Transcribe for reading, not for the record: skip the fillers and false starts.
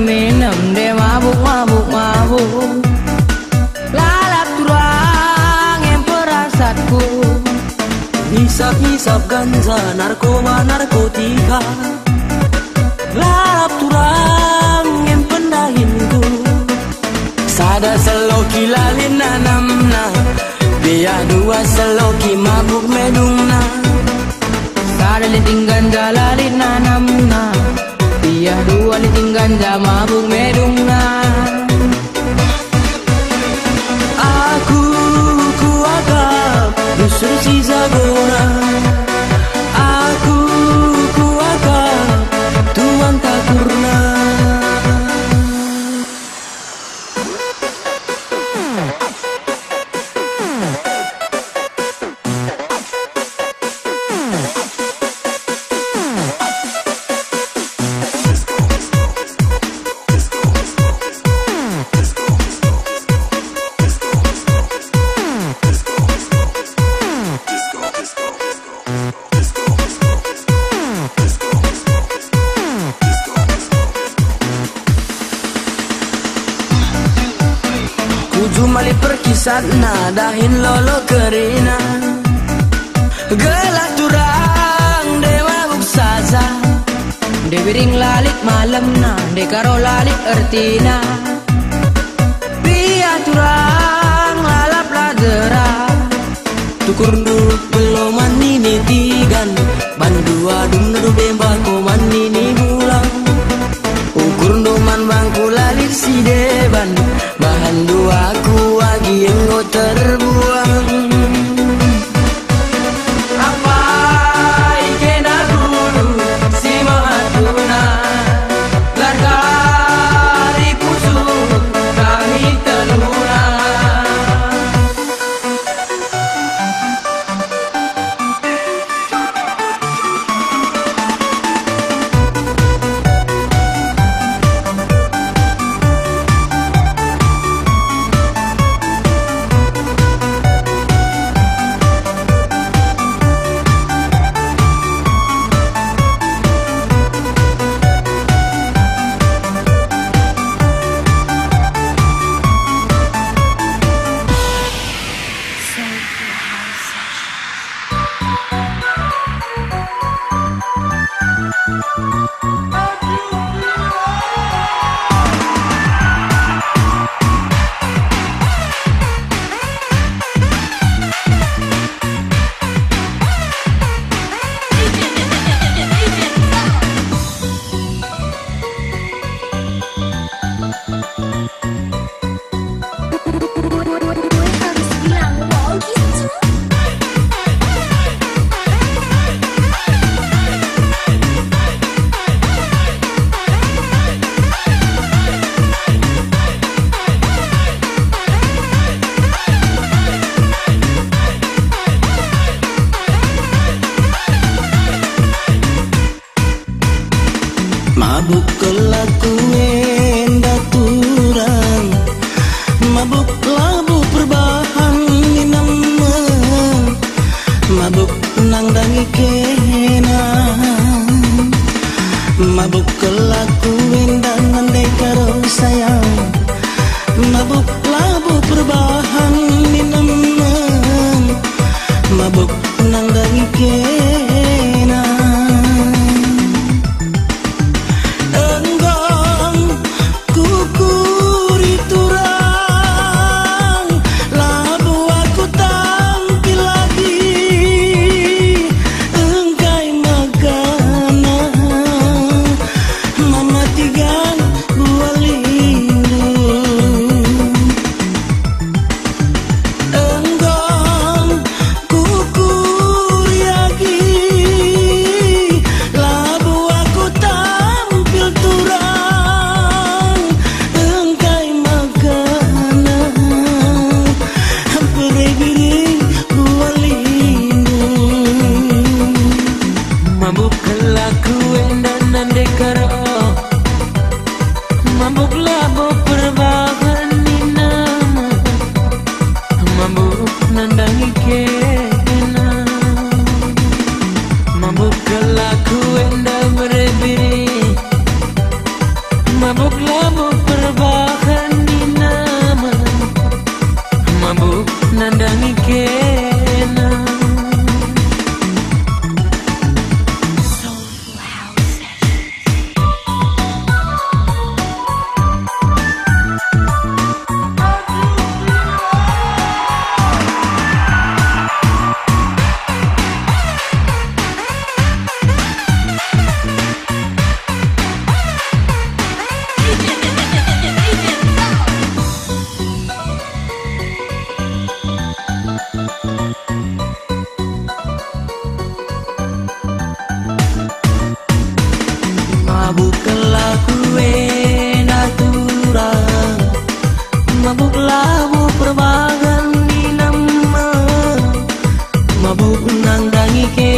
minum de mabuk. Lalap turang yang perasatku. Hisap-hisap ganja, narkotika. Lalap turang yang pendahinku. Sada seloki lalin nanamna, biar dua seloki mabuk medungna. Sada liting ganja lalin nanamna, biar dua liting ganja mabuk medungna. Aku kuagap justru si Zagora. Aku kuagap Tuhan tak purna. Jumali perkisat nadahin lolo kerina. Gelak turang dewa buksaza. De biring lalik malam na, de karo lalik ertina. Biar turang lalap ladera. Tukur nduk belum mani nitigan. Bandua dum nadu bembal ko mani ni bulang. Ukur nduman bangku lalik si deban. Bahan dua ku lagi yang go terbuang. Apa ikena dulu si mahatuna. Larkari pusu kami teluna. Mabuk kelaku endah turang. Mabuk labu perbahan minam. Mabuk nang dangi kena. Mabuk kelaku endah nandai karo sayang. Mabuk labu perbahan minam. Mabuk nang dangi kena. Enggong kuku mandangi ke